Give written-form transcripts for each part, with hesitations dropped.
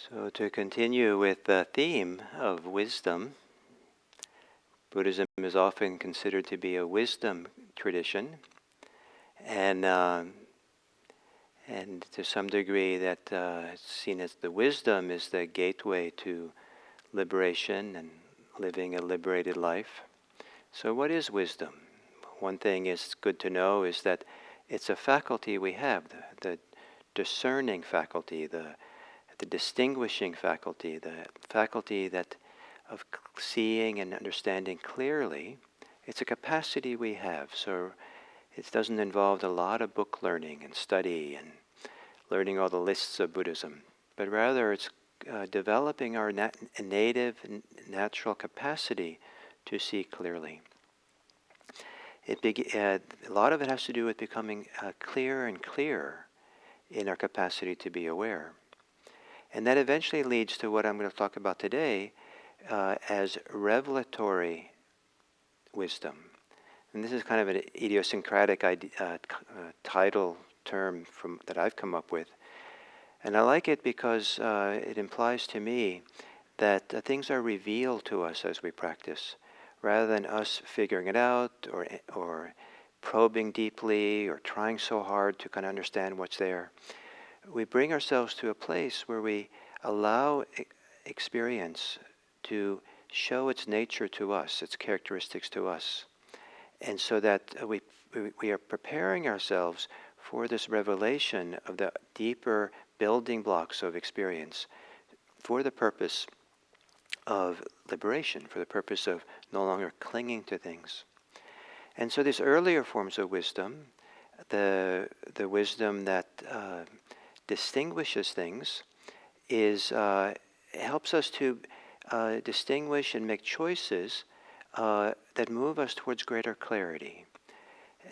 So to continue with the theme of wisdom, Buddhism is often considered to be a wisdom tradition, and to some degree that it's seen as the wisdom is the gateway to liberation and living a liberated life. So what is wisdom? One thing is good to know is that it's a faculty we have, the discerning faculty, the distinguishing faculty, the faculty that of seeing and understanding clearly. It's a capacity we have. So it doesn't involve a lot of book learning and study and learning all the lists of Buddhism, but rather it's developing our native natural capacity to see clearly. A lot of it has to do with becoming clearer and clearer in our capacity to be aware. And that eventually leads to what I'm going to talk about today as revelatory wisdom. And this is kind of an idiosyncratic title term that I've come up with. And I like it because it implies to me that things are revealed to us as we practice, rather than us figuring it out or probing deeply or trying so hard to kind of understand what's there. We bring ourselves to a place where we allow experience to show its nature to us, its characteristics to us. And so that we are preparing ourselves for this revelation of the deeper building blocks of experience for the purpose of liberation, for the purpose of no longer clinging to things. And so these earlier forms of wisdom, the wisdom that distinguishes things, helps us to distinguish and make choices that move us towards greater clarity.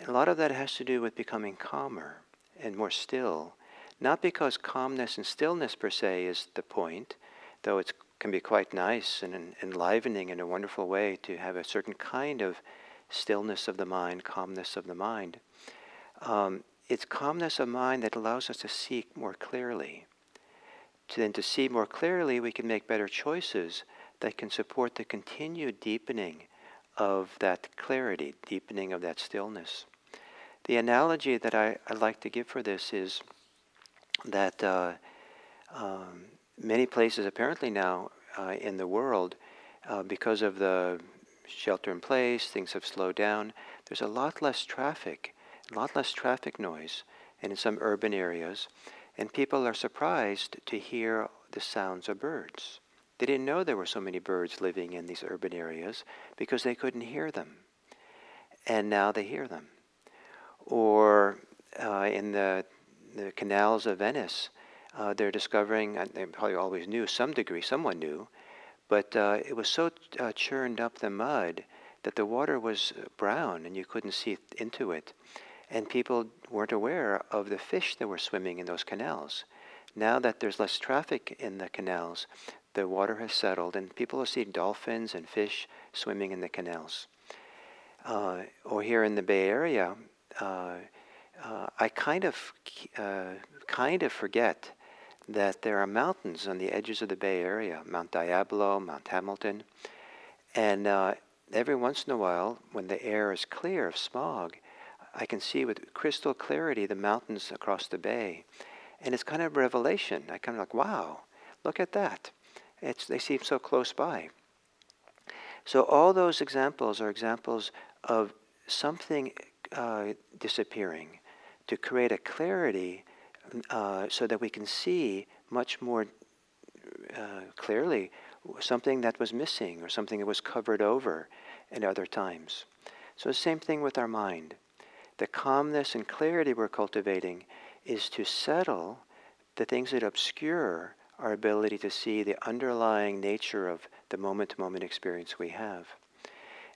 A lot of that has to do with becoming calmer and more still, not because calmness and stillness per se is the point, though it can be quite nice and enlivening in a wonderful way to have a certain kind of stillness of the mind, calmness of the mind. It's calmness of mind that allows us to see more clearly. To see more clearly, we can make better choices that can support the continued deepening of that clarity, deepening of that stillness. The analogy that I like to give for this is that many places apparently now in the world, because of the shelter in place, things have slowed down, there's a lot less traffic noise, and in some urban areas, and people are surprised to hear the sounds of birds. They didn't know there were so many birds living in these urban areas because they couldn't hear them, and now they hear them. Or in the canals of Venice, they're discovering, and they probably always knew, someone knew, but it was so churned up the mud that the water was brown and you couldn't see into it. And people weren't aware of the fish that were swimming in those canals. Now that there's less traffic in the canals, the water has settled and people will see dolphins and fish swimming in the canals. Or here in the Bay Area, I kind of forget that there are mountains on the edges of the Bay Area, Mount Diablo, Mount Hamilton, and every once in a while, when the air is clear of smog, I can see with crystal clarity the mountains across the bay. And it's kind of a revelation. I kind of like, wow, look at that. They seem so close by. So all those examples are examples of something disappearing to create a clarity so that we can see much more clearly something that was missing or something that was covered over in other times. So the same thing with our mind. The calmness and clarity we're cultivating is to settle the things that obscure our ability to see the underlying nature of the moment-to-moment experience we have.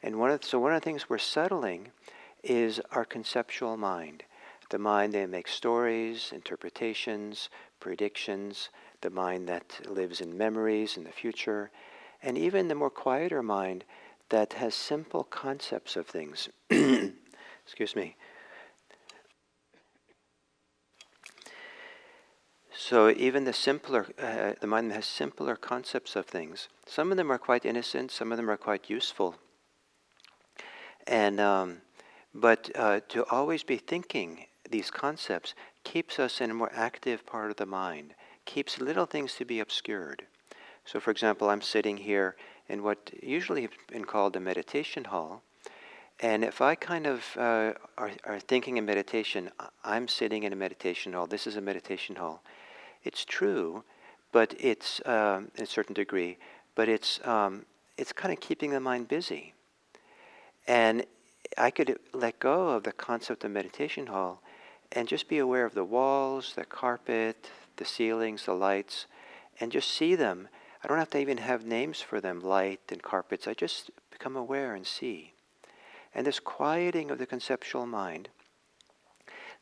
And one of the things we're settling is our conceptual mind. The mind that makes stories, interpretations, predictions, the mind that lives in memories in the future, and even the more quieter mind that has simple concepts of things. Excuse me. So even the mind has simpler concepts of things. Some of them are quite innocent, some of them are quite useful. And but to always be thinking these concepts keeps us in a more active part of the mind, keeps little things to be obscured. So for example, I'm sitting here in what usually has been called a meditation hall, and if I kind of are thinking in meditation, I'm sitting in a meditation hall, this is a meditation hall. It's true, but it's in a certain degree, but it's kind of keeping the mind busy. And I could let go of the concept of meditation hall and just be aware of the walls, the carpet, the ceilings, the lights, and just see them. I don't have to even have names for them, light and carpets. I just become aware and see. And this quieting of the conceptual mind,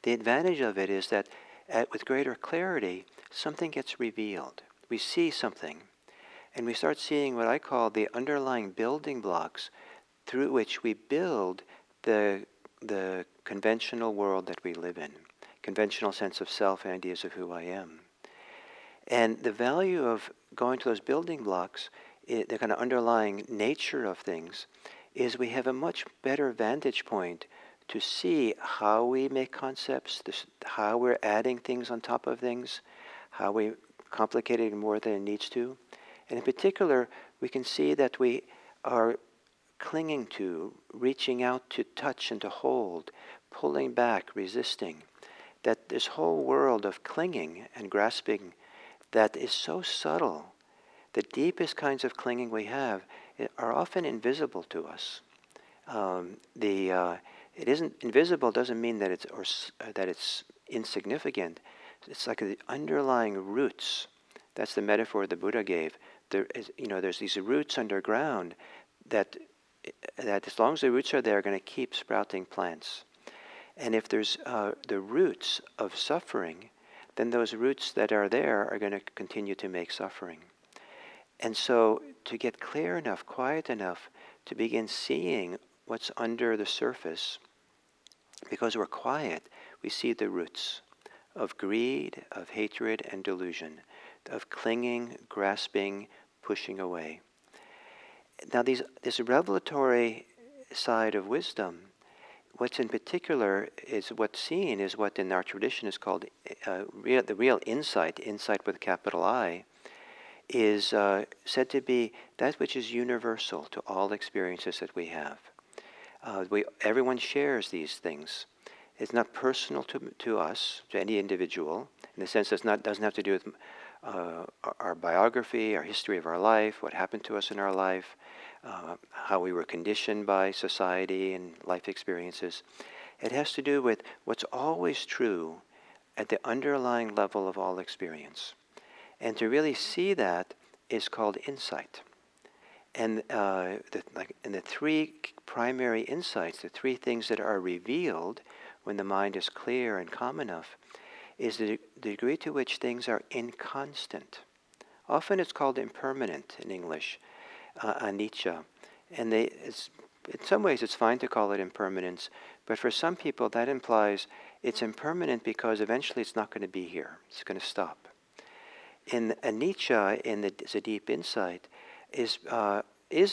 the advantage of it is that with greater clarity, something gets revealed. We see something, and we start seeing what I call the underlying building blocks through which we build the conventional world that we live in, conventional sense of self and ideas of who I am. And the value of going to those building blocks, the kind of underlying nature of things, is we have a much better vantage point to see how we make concepts, how we're adding things on top of things, how we complicate it more than it needs to. And in particular, we can see that we are clinging to, reaching out to touch and to hold, pulling back, resisting. That this whole world of clinging and grasping that is so subtle, the deepest kinds of clinging we have are often invisible to us. It isn't invisible doesn't mean that it's insignificant. It's like the underlying roots. That's the metaphor the Buddha gave. There's these roots underground that as long as the roots are there, are going to keep sprouting plants. And if there's the roots of suffering, then those roots that are there are going to continue to make suffering. And so to get clear enough, quiet enough, to begin seeing what's under the surface, because we're quiet, we see the roots of greed, of hatred and delusion, of clinging, grasping, pushing away. Now this revelatory side of wisdom, what's in particular is what's seen is what in our tradition is called the real insight with a capital I, is said to be that which is universal to all experiences that we have. Everyone shares these things. It's not personal to us, to any individual, in the sense that it doesn't have to do with our biography, our history of our life, what happened to us in our life, how we were conditioned by society and life experiences. It has to do with what's always true at the underlying level of all experience. And to really see that is called insight. And the three primary insights, the three things that are revealed when the mind is clear and calm enough, is the degree to which things are inconstant. Often it's called impermanent in English, anicca. And in some ways it's fine to call it impermanence, but for some people that implies it's impermanent because eventually it's not going to be here. It's going to stop. In anicca, it's a deep insight, is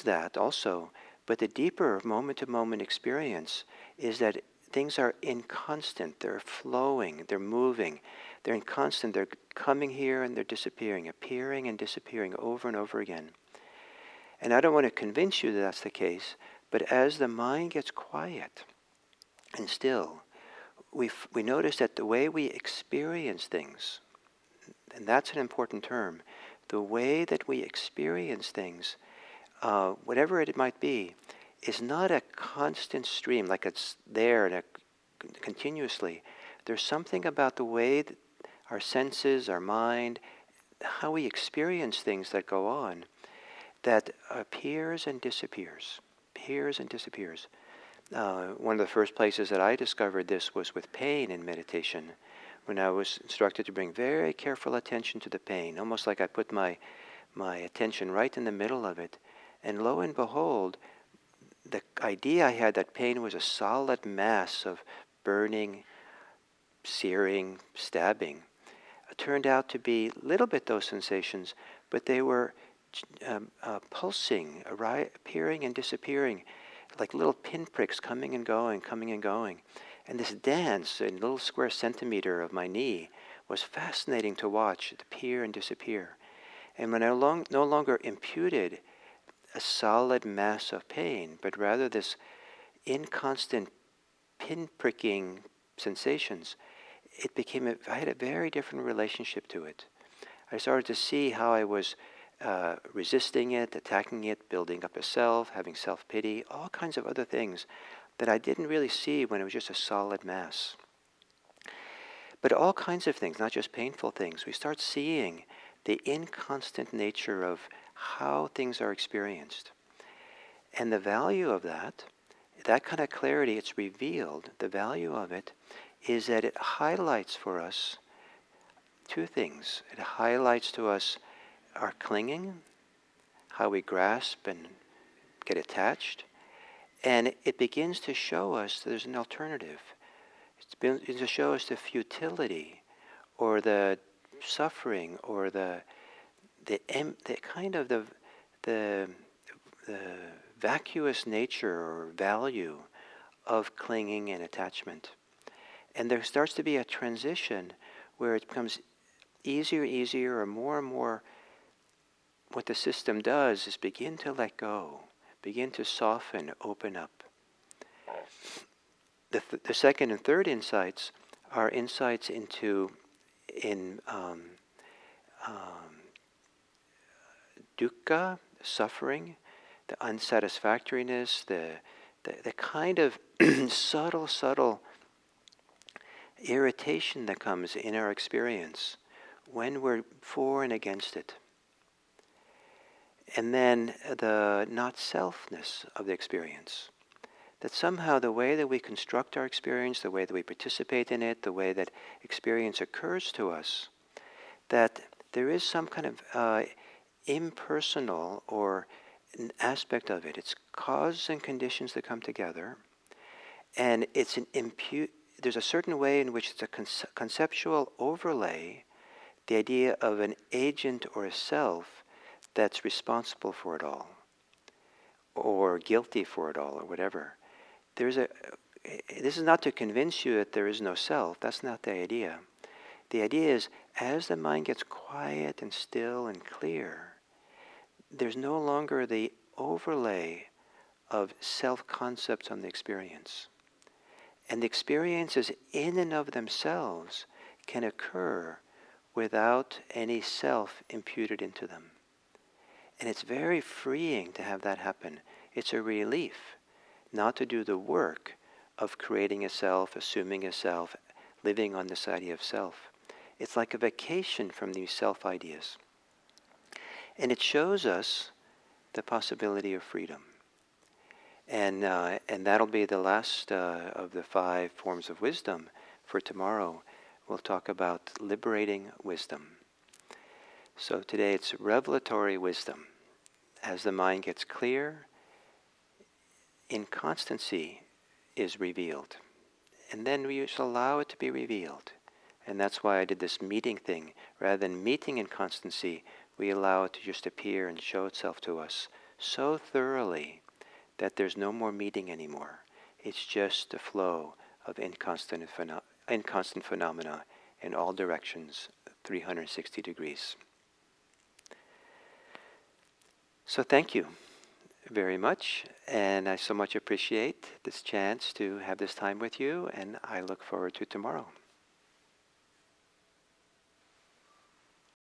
that also, but the deeper moment-to-moment experience is that things are inconstant, they're flowing, they're moving, they're inconstant, they're coming here and they're disappearing, appearing and disappearing over and over again. And I don't want to convince you that that's the case, but as the mind gets quiet and still, we notice that the way we experience things, and that's an important term, the way that we experience things, whatever it might be, is not a constant stream, like it's there continuously. There's something about the way that our senses, our mind, how we experience things that go on, that appears and disappears, appears and disappears. One of the first places that I discovered this was with pain in meditation, when I was instructed to bring very careful attention to the pain, almost like I put my attention right in the middle of it. And lo and behold, the idea I had that pain was a solid mass of burning, searing, stabbing, turned out to be a little bit those sensations, but they were pulsing, appearing and disappearing, like little pinpricks coming and going, coming and going. And this dance in a little square centimeter of my knee was fascinating to watch, it appear and disappear. And when I no longer imputed a solid mass of pain, but rather this inconstant pinpricking sensations, I had a very different relationship to it. I started to see how I was resisting it, attacking it, building up a self, having self-pity, all kinds of other things that I didn't really see when it was just a solid mass. But all kinds of things, not just painful things. We start seeing the inconstant nature of how things are experienced. And the value of that kind of clarity, it's revealed, the value of it is that it highlights for us two things. It highlights to us our clinging, how we grasp and get attached, and it begins to show us that there's an alternative. It begins to show us the futility, or the suffering, or the kind of the vacuous nature or value of clinging and attachment. And there starts to be a transition where it becomes easier, or more. What the system does is begin to let go, begin to soften, open up. The second and third insights are insights into dukkha, suffering, the unsatisfactoriness, the kind of subtle irritation that comes in our experience when we're for and against it. And then the not-selfness of the experience. That somehow the way that we construct our experience, the way that we participate in it, the way that experience occurs to us, that there is some kind of impersonal or an aspect of it. It's causes and conditions that come together, and it's there's a certain way in which it's a conceptual overlay, the idea of an agent or a self that's responsible for it all, or guilty for it all, or whatever. This is not to convince you that there is no self. That's not the idea. The idea is, as the mind gets quiet and still and clear, there's no longer the overlay of self-concepts on the experience. And the experiences in and of themselves can occur without any self imputed into them. And it's very freeing to have that happen. It's a relief not to do the work of creating a self, assuming a self, living on this idea of self. It's like a vacation from these self-ideas. And it shows us the possibility of freedom. And that'll be the last of the 5 forms of wisdom for tomorrow. We'll talk about liberating wisdom. So today it's revelatory wisdom. As the mind gets clear, inconstancy is revealed. And then we just allow it to be revealed. And that's why I did this meeting thing. Rather than meeting inconstancy, we allow it to just appear and show itself to us so thoroughly that there's no more meeting anymore. It's just a flow of inconstant phenomena in all directions, 360 degrees. So thank you very much, and I so much appreciate this chance to have this time with you, and I look forward to tomorrow.